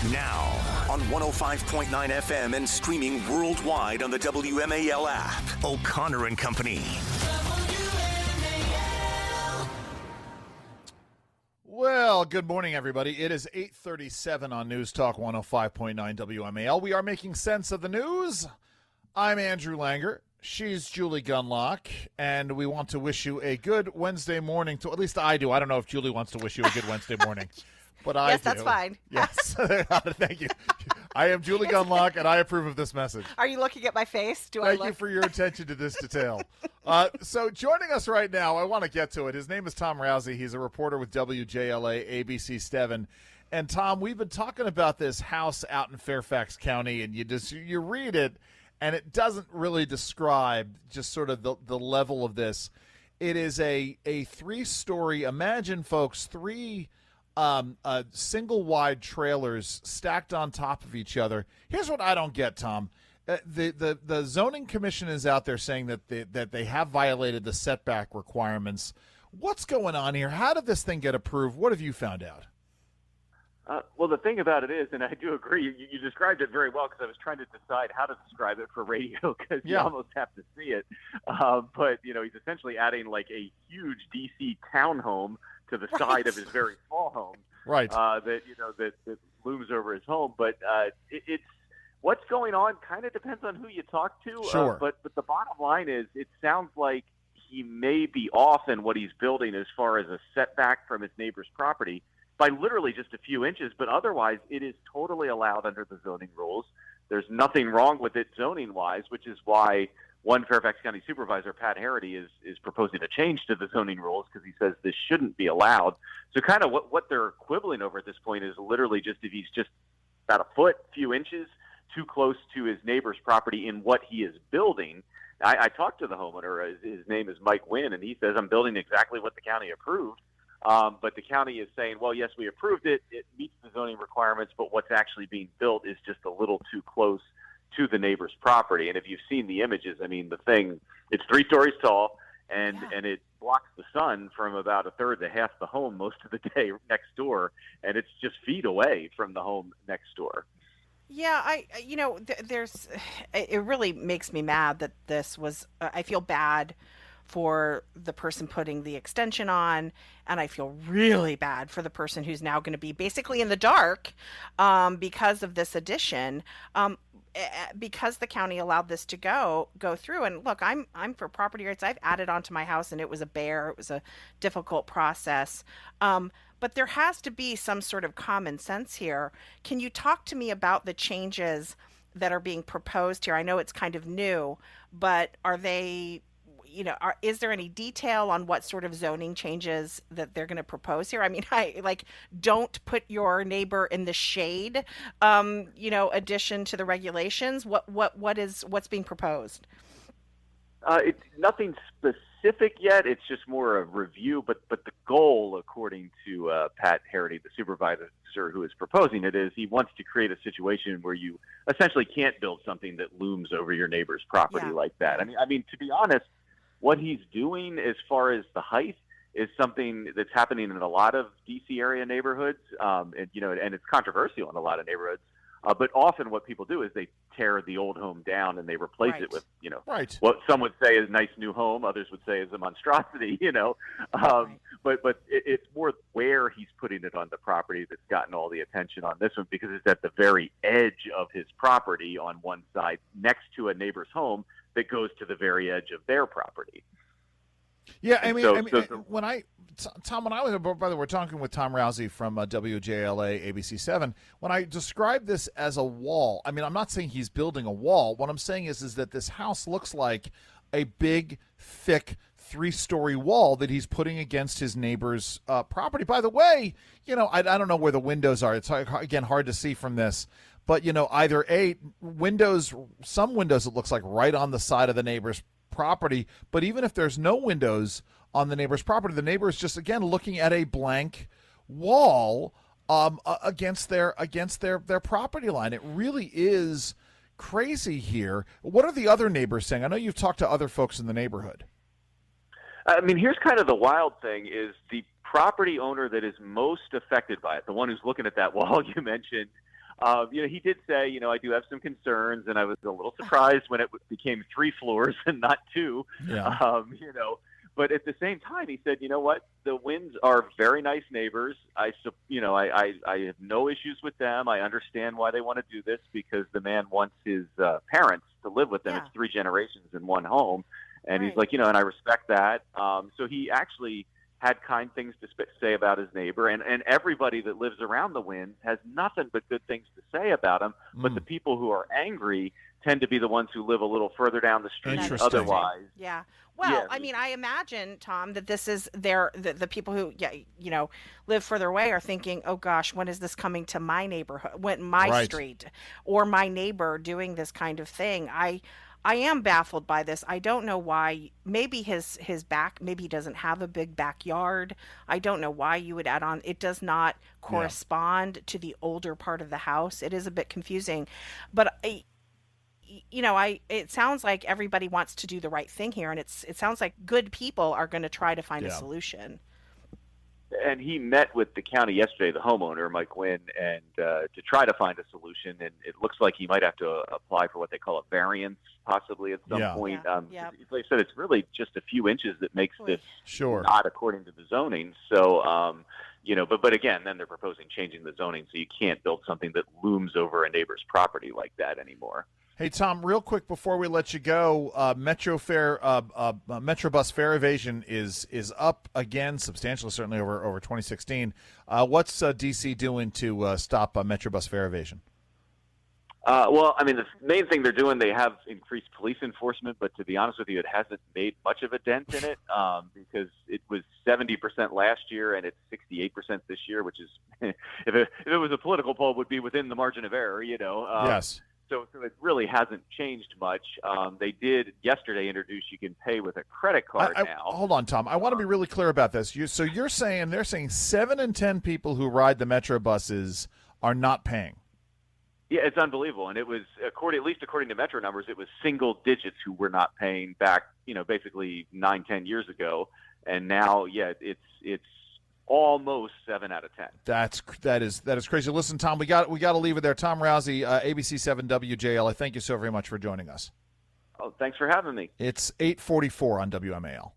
Now, on 105.9 FM and streaming worldwide on the WMAL app. O'Connor and Company. Well, good morning, everybody. It is 8:37 on News Talk 105.9 WMAL. We are making sense of the news. I'm Andrew Langer. She's Julie Gunlock, and we want to wish you a good Wednesday morning. At least I do. I don't know if Julie wants to wish you a good Wednesday morning. But I yes, do. that's fine. Yes. Thank you. I am Julie Gunlock, and I approve of this message. Are you looking at my face? Thank you for your attention to this detail. So joining us right now, I want to get to it. His name is Tom Roussey. He's a reporter with WJLA, ABC 7. And, Tom, we've been talking about this house out in Fairfax County, and you read it, and it doesn't really describe just sort of the level of this. It is a three-story, imagine, folks, three single-wide trailers stacked on top of each other. Here's what I don't get, Tom. The zoning commission is out there saying that they have violated the setback requirements. What's going on here? How did this thing get approved? What have you found out? Well, the thing about it is, and I do agree, you described it very well because I was trying to decide how to describe it for radio because you almost have to see it. But, he's essentially adding like a huge D.C. townhome to the side of his very small home. Right. That looms over his home. But it's what's going on kind of depends on who you talk to. Sure. But the bottom line is it sounds like he may be off in what he's building as far as a setback from his neighbor's property by literally just a few inches, but otherwise it is totally allowed under the zoning rules. There's nothing wrong with it zoning-wise, which is why one Fairfax County supervisor, Pat Harity, is proposing a change to the zoning rules because he says this shouldn't be allowed. So kind of what they're quibbling over at this point is literally just if he's just about a foot, few inches too close to his neighbor's property in what he is building. I talked to the homeowner. His name is Mike Wynn, and he says, I'm building exactly what the county approved. But the county is saying, well, yes, we approved it. It meets the zoning requirements, but what's actually being built is just a little too close to the neighbor's property. And if you've seen the images, I mean, the thing, it's 3 stories tall, and it blocks the sun from about a third to half the home most of the day next door, and it's just feet away from the home next door. Yeah, it really makes me mad that this was, I feel bad for the person putting the extension on, and I feel really bad for the person who's now going to be basically in the dark because of this addition, because the county allowed this to go through. And look, I'm for property rights. I've added onto my house, and it was a difficult process. But there has to be some sort of common sense here. Can you talk to me about the changes that are being proposed here? I know it's kind of new, but are they, is there any detail on what sort of zoning changes that they're going to propose here? I mean, don't put your neighbor in the shade, addition to the regulations. What's being proposed? It's nothing specific yet. It's just more a review. But the goal, according to Pat Harity, the supervisor who is proposing it, is he wants to create a situation where you essentially can't build something that looms over your neighbor's property like that. I mean, to be honest, what he's doing as far as the height is something that's happening in a lot of D.C. area neighborhoods, and it's controversial in a lot of neighborhoods. But often what people do is they tear the old home down and they replace it with, what some would say is a nice new home. Others would say is a monstrosity, But it's more where he's putting it on the property that's gotten all the attention on this one, because it's at the very edge of his property on one side next to a neighbor's home that goes to the very edge of their property. Yeah, when I was, by the way, we're talking with Tom Roussey from WJLA, ABC 7. When I describe this as a wall, I mean, I'm not saying he's building a wall. What I'm saying is that this house looks like a big, thick, 3-story wall that he's putting against his neighbor's property. By the way, I don't know where the windows are. It's, again, hard to see from this. But, either some windows, it looks like right on the side of the neighbor's property. But even if there's no windows on the neighbor's property, the neighbor is just, again, looking at a blank wall against their property line. It really is crazy here. What are the other neighbors saying? I know you've talked to other folks in the neighborhood. I mean, here's kind of the wild thing is the property owner that is most affected by it, the one who's looking at that wall you mentioned, He did say, I do have some concerns, and I was a little surprised when it became 3 floors and not 2. Yeah. But at the same time, he said, you know what? The Winds are very nice neighbors. I have no issues with them. I understand why they want to do this, because the man wants his parents to live with them. Yeah. It's 3 generations in one home. And Right. he's like, and I respect that. So he actually had kind things to say about his neighbor, and everybody that lives around the Winds has nothing but good things to say about him. But the people who are angry tend to be the ones who live a little further down the street. Interesting. Otherwise, Yeah. Well, I mean, I imagine, Tom, that this is the people who, live further away are thinking, oh gosh, when is this coming to my neighborhood, my street, or my neighbor doing this kind of thing? I am baffled by this. I don't know why. Maybe maybe he doesn't have a big backyard. I don't know why you would add on. It does not correspond to the older part of the house. It is a bit confusing, but it sounds like everybody wants to do the right thing here, and it sounds like good people are going to try to find a solution. And he met with the county yesterday, the homeowner, Mike Wynn, and to try to find a solution. And it looks like he might have to apply for what they call a variance, possibly at some point. They said it's really just a few inches that makes this not according to the zoning. So, but again, then they're proposing changing the zoning, so you can't build something that looms over a neighbor's property like that anymore. Hey, Tom, real quick before we let you go, Metrobus fare evasion is up again substantially, certainly over 2016. What's D.C. doing to stop Metrobus fare evasion? Well, I mean, the main thing they're doing, they have increased police enforcement, but to be honest with you, it hasn't made much of a dent in it because it was 70% last year and it's 68% this year, which is, if it was a political poll, would be within the margin of error, Yes. So it really hasn't changed much. They did yesterday introduce you can pay with a credit card now. Hold on, Tom. I want to be really clear about this. So you're saying they're saying 7 in 10 people who ride the Metro buses are not paying. Yeah, it's unbelievable. And it was, at least according to Metro numbers, it was single digits who were not paying back, basically 9-10 years ago. And now, it's almost 7 out of 10. That is crazy. Listen, Tom, we got to leave it there. Tom Roussey, ABC 7 WJLA. Thank you so very much for joining us. Oh, thanks for having me. It's 8:44 on WMAL.